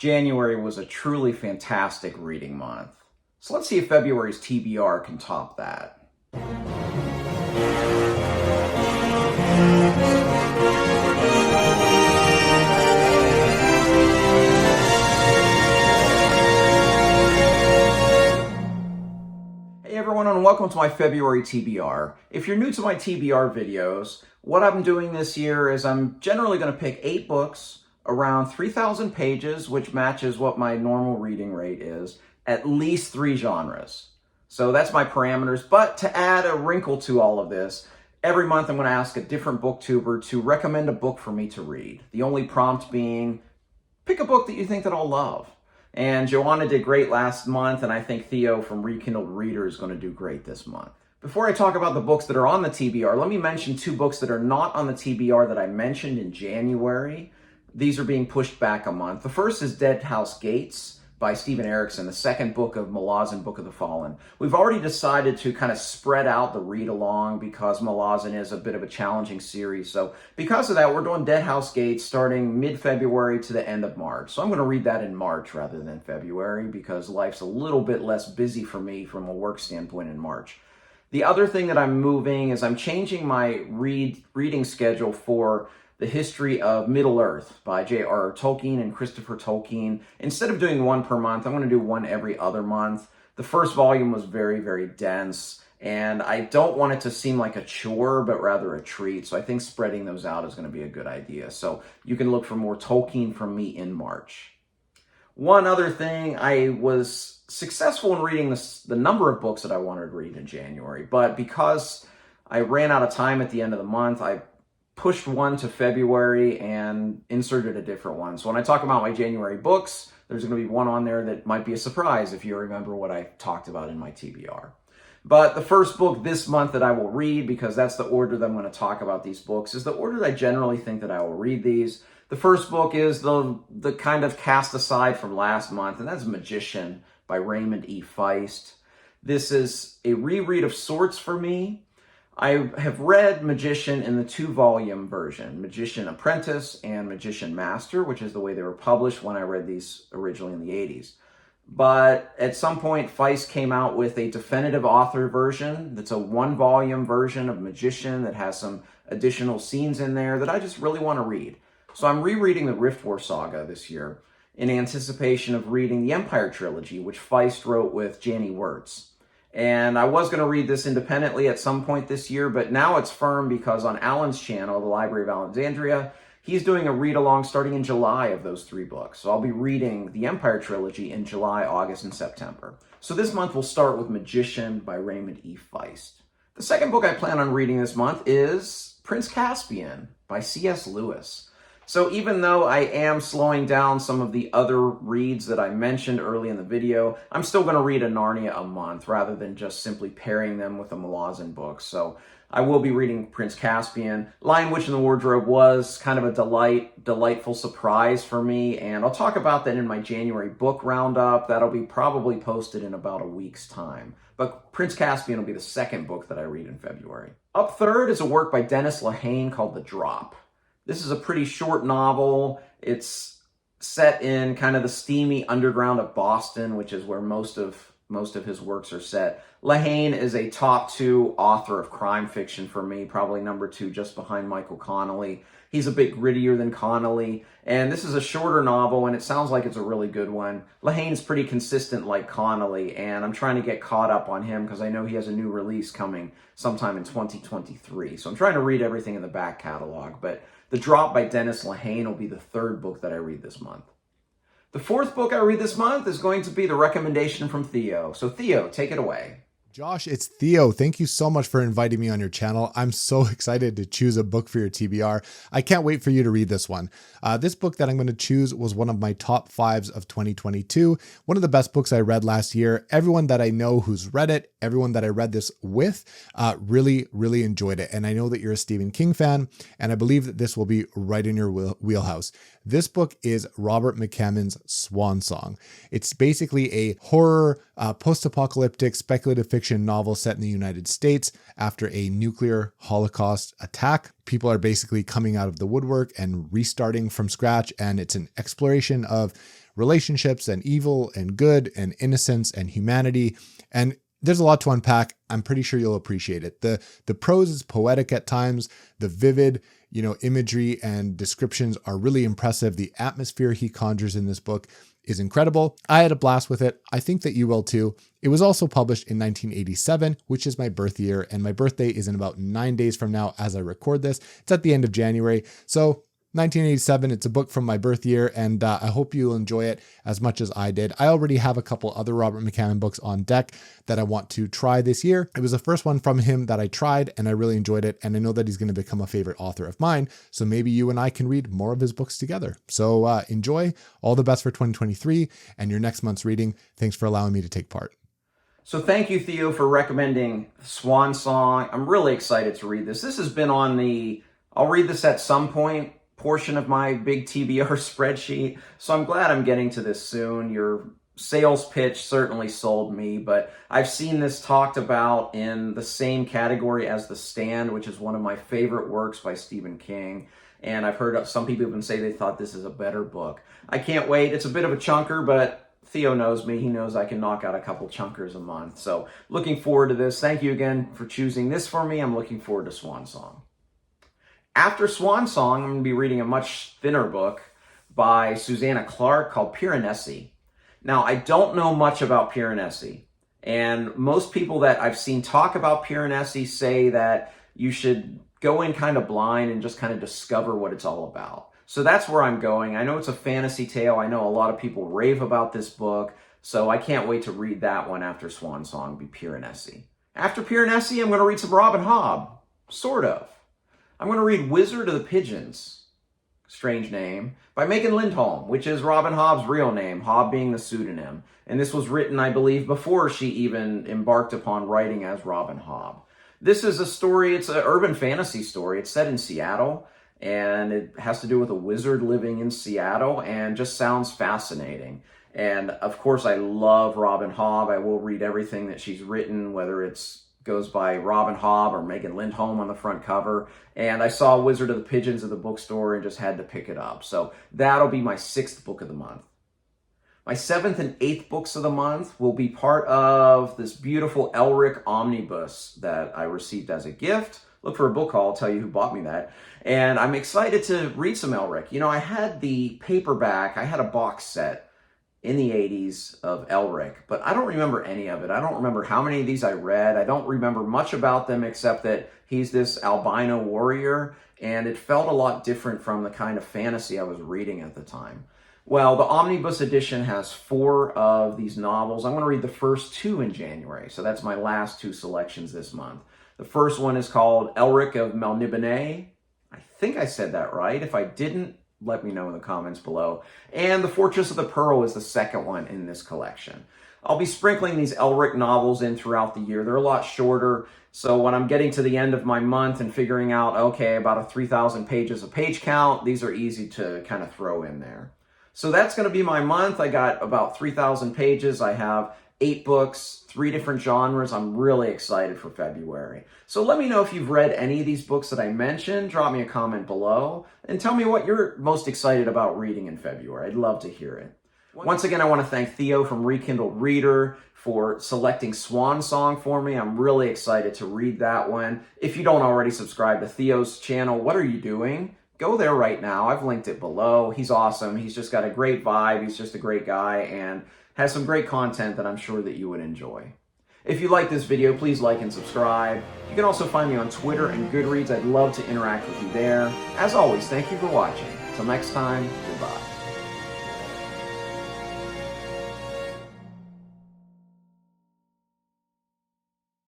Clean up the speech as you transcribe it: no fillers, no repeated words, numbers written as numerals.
January was a truly fantastic reading month. So let's see if February's TBR can top that. Hey everyone, and welcome to my February TBR. If you're new to my TBR videos, what I'm doing this year is I'm generally going to pick 8 books around 3,000 pages, which matches what my normal reading rate is, at least 3 genres. So that's my parameters. But to add a wrinkle to all of this, every month I'm going to ask a different booktuber to recommend a book for me to read. The only prompt being, pick a book that you think that I'll love. And Joanna did great last month, and I think Theo from Rekindled Reader is going to do great this month. Before I talk about the books that are on the TBR, let me mention 2 books that are not on the TBR that I mentioned in January. These are being pushed back a month. The first is Dead House Gates by Stephen Erickson, the second book of Malazan Book of the Fallen. We've already decided to kind of spread out the read-along because Malazan is a bit of a challenging series. So because of that, we're doing Dead House Gates starting mid-February to the end of March. So I'm going to read that in March rather than February because life's a little bit less busy for me from a work standpoint in March. The other thing that I'm moving is I'm changing my reading schedule for The History of Middle-earth by J.R.R. Tolkien and Christopher Tolkien. Instead of doing 1 per month, I'm going to do 1 every other month. The first volume was very, very dense, and I don't want it to seem like a chore, but rather a treat. So I think spreading those out is going to be a good idea. So you can look for more Tolkien from me in March. One other thing, I was successful in reading the number of books that I wanted to read in January, but because I ran out of time at the end of the month, I pushed 1 to February and inserted a different one. So when I talk about my January books, there's going to be 1 on there that might be a surprise if you remember what I talked about in my TBR. But the first book this month that I will read, because that's the order that I'm going to talk about these books, is the order that I generally think that I will read these. The first book is the kind of cast aside from last month, and that's Magician by Raymond E. Feist. This is a reread of sorts for me. I have read Magician in the 2-volume version, Magician Apprentice and Magician Master, which is the way they were published when I read these originally in the 80s. But at some point, Feist came out with a definitive author version that's a 1-volume version of Magician that has some additional scenes in there that I just really want to read. So I'm rereading the Rift War saga this year in anticipation of reading the Empire trilogy, which Feist wrote with Janny Wirtz. And I was going to read this independently at some point this year, but now it's firm because on Alan's channel, the Library of Alexandria, he's doing a read-along starting in July of those 3 books. So I'll be reading the Empire trilogy in July, August, and September. So this month we'll start with Magician by Raymond E. Feist. The second book I plan on reading this month is Prince Caspian by C.S. Lewis. So even though I am slowing down some of the other reads that I mentioned early in the video, I'm still going to read a Narnia a month rather than just simply pairing them with a Malazan book. So I will be reading Prince Caspian. Lion, Witch, and the Wardrobe was kind of a delightful surprise for me, and I'll talk about that in my January book roundup. That'll be probably posted in about a week's time. But Prince Caspian will be the second book that I read in February. Up third is a work by Dennis Lehane called The Drop. This is a pretty short novel. It's set in kind of the steamy underground of Boston, which is where most of his works are set. Lehane is a top 2 author of crime fiction for me, probably number 2 just behind Michael Connelly. He's a bit grittier than Connelly, and this is a shorter novel, and it sounds like it's a really good one. Lehane's pretty consistent like Connelly, and I'm trying to get caught up on him because I know he has a new release coming sometime in 2023. So I'm trying to read everything in the back catalog, but The Drop by Dennis Lehane will be the 3rd book that I read this month. The 4th book I read this month is going to be the recommendation from Theo. So Theo, take it away. Josh, it's Theo. Thank you so much for inviting me on your channel. I'm so excited to choose a book for your TBR. I can't wait for you to read this one. This book that I'm going to choose was one of my top 5s of 2022. One of the best books I read last year. Everyone that I know who's read it, everyone that I read this with, really, really enjoyed it. And I know that you're a Stephen King fan, and I believe that this will be right in your wheelhouse. This book is Robert McCammon's Swan Song. It's basically a horror, post-apocalyptic speculative fiction novel set in the United States after a nuclear Holocaust attack. People are basically coming out of the woodwork and restarting from scratch, and it's an exploration of relationships and evil and good and innocence and humanity. And there's a lot to unpack. I'm pretty sure you'll appreciate it. The prose is poetic at times. The vivid, imagery and descriptions are really impressive. The atmosphere he conjures in this book is incredible. I had a blast with it. I think that you will too. It was also published in 1987, which is my birth year, and my birthday is in about 9 days from now as I record this. It's at the end of January. So 1987, it's a book from my birth year, and I hope you'll enjoy it as much as I did. I already have a couple other Robert McCammon books on deck that I want to try this year. It was the first one from him that I tried, and I really enjoyed it, and I know that he's going to become a favorite author of mine, so maybe you and I can read more of his books together. So enjoy. All the best for 2023 and your next month's reading. Thanks for allowing me to take part. So thank you, Theo, for recommending Swan Song. I'm really excited to read this. This has been on the, I'll read this at some point, portion of my big TBR spreadsheet. So I'm glad I'm getting to this soon. Your sales pitch certainly sold me, but I've seen this talked about in the same category as The Stand, which is one of my favorite works by Stephen King. And I've heard some people even say they thought this is a better book. I can't wait. It's a bit of a chunker, but Theo knows me. He knows I can knock out a couple chunkers a month. So looking forward to this. Thank you again for choosing this for me. I'm looking forward to Swan Song. After Swan Song, I'm going to be reading a much thinner book by Susanna Clark called Piranesi. Now, I don't know much about Piranesi, and most people that I've seen talk about Piranesi say that you should go in kind of blind and just kind of discover what it's all about. So that's where I'm going. I know it's a fantasy tale. I know a lot of people rave about this book, so I can't wait to read that one after Swan Song, be Piranesi. After Piranesi, I'm going to read some Robin Hobb, sort of. I'm going to read Wizard of the Pigeons, strange name, by Megan Lindholm, which is Robin Hobb's real name, Hobb being the pseudonym. And this was written, I believe, before she even embarked upon writing as Robin Hobb. This is a story, it's an urban fantasy story. It's set in Seattle, and it has to do with a wizard living in Seattle, and just sounds fascinating. And of course, I love Robin Hobb. I will read everything that she's written, whether it's goes by Robin Hobb or Megan Lindholm on the front cover. And I saw Wizard of the Pigeons at the bookstore and just had to pick it up. So that'll be my 6th book of the month. My 7th and 8th books of the month will be part of this beautiful Elric omnibus that I received as a gift. Look for a book haul, I'll tell you who bought me that. And I'm excited to read some Elric. I had the paperback, I had a box set in the 80s of Elric, but I don't remember any of it. I don't remember how many of these I read. I don't remember much about them except that he's this albino warrior, and it felt a lot different from the kind of fantasy I was reading at the time. Well, the omnibus edition has 4 of these novels. I'm going to read the first 2 in January, so that's my last 2 selections this month. The first one is called Elric of Melniboné. I think I said that right. If I didn't, let me know in the comments below. And The Fortress of the Pearl is the second one in this collection. I'll be sprinkling these Elric novels in throughout the year. They're a lot shorter, so when I'm getting to the end of my month and figuring out, okay, about a 3,000 pages of page count, these are easy to kind of throw in there. So that's going to be my month. I got about 3,000 pages. I have 8 books, 3 different genres. I'm really excited for February. So let me know if you've read any of these books that I mentioned. Drop me a comment below and tell me what you're most excited about reading in February. I'd love to hear it. Once again, I want to thank Theo from Rekindled Reader for selecting Swan Song for me. I'm really excited to read that one. If you don't already subscribe to Theo's channel, what are you doing? Go there right now. I've linked it below. He's awesome. He's just got a great vibe. He's just a great guy and has some great content that I'm sure that you would enjoy. If you like this video, please like and subscribe. You can also find me on Twitter and Goodreads. I'd love to interact with you there. As always, thank you for watching. Till next time, goodbye.